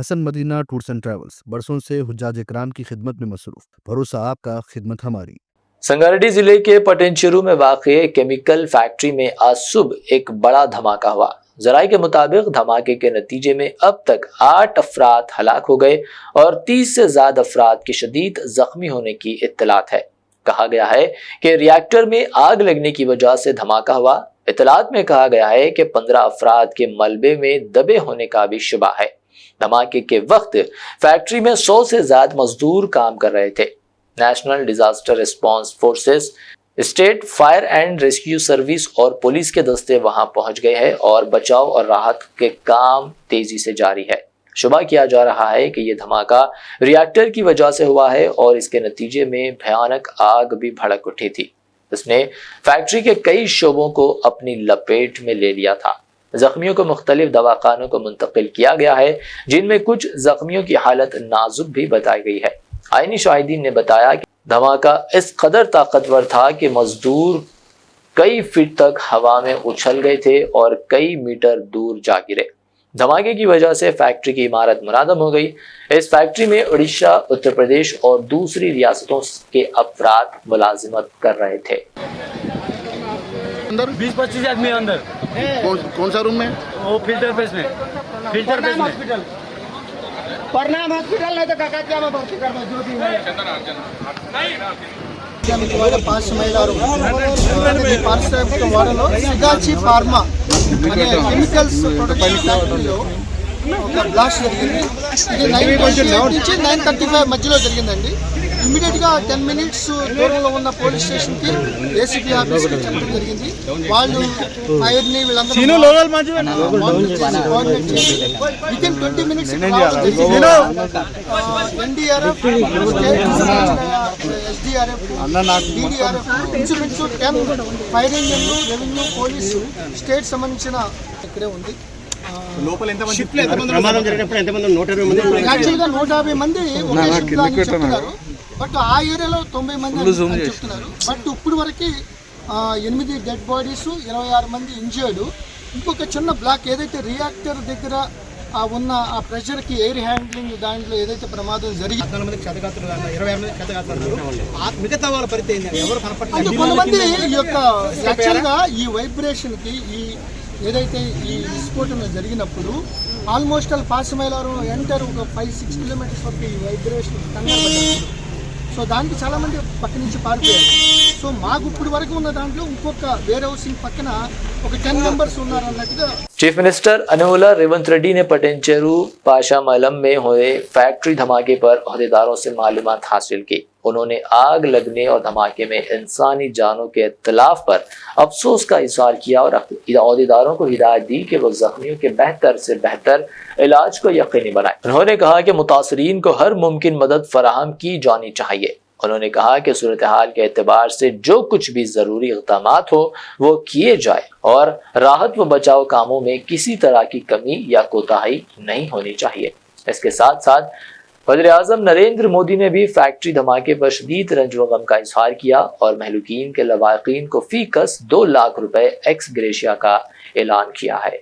Hasan Madina tours and travels برسوں سے حجاج اکرام کی خدمت میں مصروف، بھروسہ آپ کا، خدمت ہماری۔ سنگاریڈی ضلع کے پٹنچیرو میں واقع کیمیکل فیکٹری میں آج صبح ایک بڑا دھماکہ ہوا۔ ذرائع کے مطابق دھماکے کے نتیجے میں اب تک 8 افراد ہلاک ہو گئے اور 30 سے زائد افراد کے شدید زخمی ہونے کی اطلاعات ہے۔ کہا گیا ہے کہ ری ایکٹر میں آگ لگنے کی وجہ سے دھماکہ ہوا۔ اطلاعات میں کہا گیا ہے کہ 15 افراد کے ملبے میں دبے ہونے کا بھی شبہ ہے۔ دھماکے کے وقت فیکٹری میں 100 سے زائد مزدور کام کر رہے تھے۔ National disaster response forces, state fire and rescue service اور پولیس کے دستے وہاں پہنچ گئے ہیں اور بچاؤ اور راحت کے کام تیزی سے جاری ہے۔ شبہ کیا جا رہا ہے کہ یہ دھماکہ ری ایکٹر کی وجہ سے ہوا ہے اور اس کے نتیجے میں بھیانک آگ بھی بھڑک اٹھی تھی۔ اس نے فیکٹری کے کئی شعبوں کو اپنی لپیٹ میں لے لیا تھا۔ زخمیوں کو مختلف دواخانوں کو منتقل کیا گیا ہے، جن میں کچھ زخمیوں کی حالت نازک بھی بتائی گئی ہے۔ عینی شاہدین نے بتایا کہ دھماکہ اس قدر طاقتور تھا کہ مزدور کئی فٹ تک ہوا میں اچھل گئے تھے اور کئی میٹر دور جا گرے۔ دھماکے کی وجہ سے فیکٹری کی عمارت منہدم ہو گئی۔ اس فیکٹری میں اڑیسہ، اتر پردیش اور دوسری ریاستوں کے افراد ملازمت کر رہے تھے۔ 20-25 آدمی اندر۔ کون سا روم میں؟ وہ فلٹر پیس میں۔ پرنام ہاسپٹل نہیں تو کاکاتیا میں بھرتی کرنا جو بھی ہے۔ పాస్ మహిళలు పారిశ్రామిక వాడలో సిగాచి ఫార్మా అనే కెమికల్స్ ప్రొడక్షన్ ఫ్యాక్టరీలో ఒక బ్లాస్ట్ జరిగింది। ఇది 9:28 నుంచి 9:35 మధ్యలో జరిగిందండి। ఇమీడియట్ గా 10 మినిట్స్ దూరంలో ఉన్న పోలీస్ స్టేషన్ కి ఏసీపీ ఆఫీస్ కి చెప్పడం జరిగింది। వాళ్ళు ఫైర్ ని వీళ్ళందరూ కోఆర్డినేట్ చేసి within 20 minutes NDRF, SDRF, DDRF, ఇంచుమించు 10 ఫైర్ ఇంజన్లు, రెవెన్యూ, పోలీసు, స్టేట్ సంబంధించిన ఇక్కడే ఉంది। యాక్చువల్గా 150 మంది ఒకే షిఫ్ట్ లో అని చెప్తున్నారు, బట్ ఆ ఏరియాలో 90 మంది అని చెప్తున్నారు। బట్ ఇప్పుడు వరకు 8 డెడ్ బాడీస్, 26 మంది ఇంజర్డ్। ఇంకొక చిన్న బ్లాక్ ఏదైతే రియాక్టర్ దగ్గర ఉన్న ఆ ప్రెషర్ కి ఎయిర్ హ్యాండ్లింగ్ దాంట్లో ఏదైతే ప్రమాదం జరిగింది, కొంతమంది ఈ యొక్క యాక్చువల్గా ఈ వైబ్రేషన్ కి ఈ ఏదైతే ఈ విస్ఫోటన జరిగినప్పుడు ఆల్మోస్ట్ పాసిమైలారం ఎంటర్ ఒక 5-6 కిలోమీటర్స్ వరకు ఈ వైబ్రేషన్ కంగారు పడ్డారు। సో దానికి చాలా మంది పక్క నుంచి పారిపోయారు। సో మాకు ఇప్పుడు వరకు ఉన్న దాంట్లో ఇంకొక వేర్ హౌసింగ్ పక్కన ఒక 10 మెంబర్స్ ఉన్నారు అన్నట్టుగా। चीफ मिनिस्टर अनोला रेवंत रेड्डी ने पटेंचेरू पाशा मलम में हुए फैक्ट्री धमाके पर ओहदेदारों से मालूमात हासिल की। उन्होंने आग लगने और धमाके में इंसानी जानों के इत्तलाफ पर अफसोस का इजहार किया और ओहदेदारों को हिदायत दी कि वो जख्मियों के बेहतर से बेहतर इलाज को यकीनी बनाए। उन्होंने कहा कि मुतासरीन को हर मुमकिन मदद फराहम की जानी चाहिए। उन्होंने कहा कि सूरत हाल के एतबार से जो कुछ भी ज़रूरी इक़दामात हो वो किए जाए और राहत व बचाव कामों में किसी तरह की कमी या कोताही नहीं होनी चाहिए। इसके साथ साथ वज़ीर-ए-आज़म नरेंद्र मोदी ने भी फैक्ट्री धमाके पर शदीद रंज व गम का इजहार किया और महलूकीन के लवाकिन को फीकस 2 लाख रुपए एक्स ग्रेशिया का ऐलान किया है।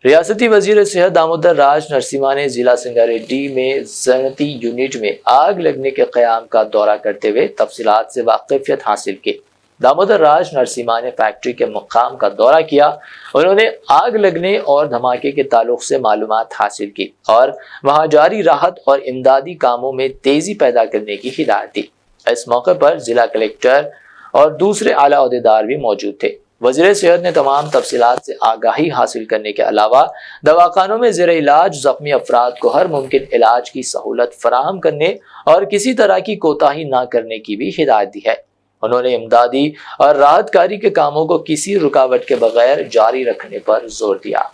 रियासती वजीर सेहत दामोदर राज नरसिम्हा ने जिला संगारेड्डी में सनती यूनिट में आग लगने के क़याम का दौरा करते हुए तफसीलात से वाकिफियत हासिल की। दामोदर राज नरसिम्हा ने फैक्ट्री के मुकाम का दौरा किया। उन्होंने आग लगने और धमाके के ताल्लुक से मालूमात हासिल की और वहां जारी राहत और इमदादी कामों में तेजी पैदा करने की हिदायत दी। इस मौके पर जिला कलेक्टर और दूसरे आला ओहदेदार भी मौजूद थे। वज़ीर सेहत ने तमाम तफसीलात से आगाही हासिल करने के अलावा दवाखानों में ज़ेर इलाज ज़ख्मी अफराद को हर मुमकिन इलाज की सहूलत फराहम करने और किसी तरह की कोताही न करने की भी हिदायत दी है। उन्होंने इमदादी और राहतकारी के कामों को किसी रुकावट के बगैर जारी रखने पर जोर दिया।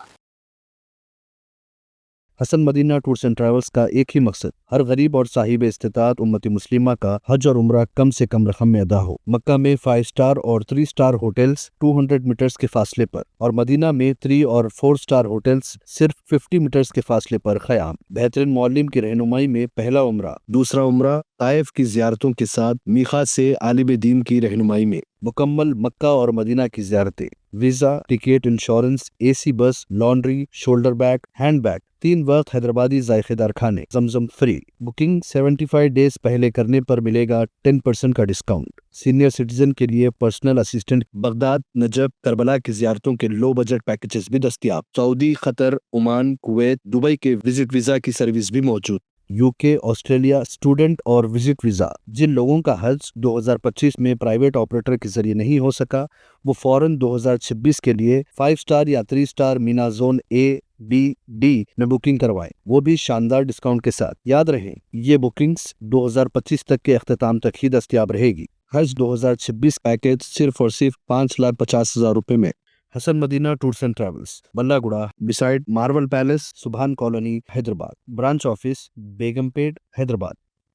Hassan Madina tours and travels का एक ही मकसद, हर गरीब और साहिब इस्तिताअत उम्मती मुस्लिमा का हज और उम्रा कम से कम रकम में अदा हो। मक्का में 5 स्टार और 3 स्टार होटल्स 200 मीटर्स के फासले पर और मदीना में 3 और 4 स्टार होटल्स सिर्फ 50 मीटर्स के फासले पर क़याम। बेहतरीन मौलिम की रहनुमाई में पहला उम्रा, दूसरा उम्रा ताइफ की ज़ियारतों के साथ मीक़ात से आलिम दीन की रहनुमाई में मुकम्मल मक्का और मदीना की ज़ियारतें, visa, ticket, insurance, AC bus, laundry, shoulder bag, hand bag, 3 वक्त हैदराबादी जायकेदार खाने, जमजम फ्री। बुकिंग 75 डेज पहले करने पर मिलेगा 10% का डिस्काउंट। सीनियर सिटीजन के लिए personal assistant, Baghdad, Najaf, Karbala की ज़ियारतों के लो बजट पैकेजेस भी दस्तियाब। Saudi, Qatar, Oman, Kuwait, Dubai के विजिट वीज़ा की सर्विस भी मौजूद। यूके, ऑस्ट्रेलिया, स्टूडेंट और विजिट वीज़ा। जिन लोगों का हज 2025 में प्राइवेट ऑपरेटर के जरिए नहीं हो सका, वो फौरन 2026 के लिए 5 स्टार या 3 star Mina zone A, B, D में बुकिंग करवाएं, वो भी शानदार डिस्काउंट के साथ। याद रहे, ये बुकिंग्स 2025 तक के अख्ताम तक ही दस्तियाब रहेगी। हज 2026 पैकेज सिर्फ और सिर्फ 5,50,000 रुपए में। Hasan Madina tours and travels, Ballaguda, beside Marvel palace, Subhan colony, Hyderabad. Branch office Begumpet, Hyderabad.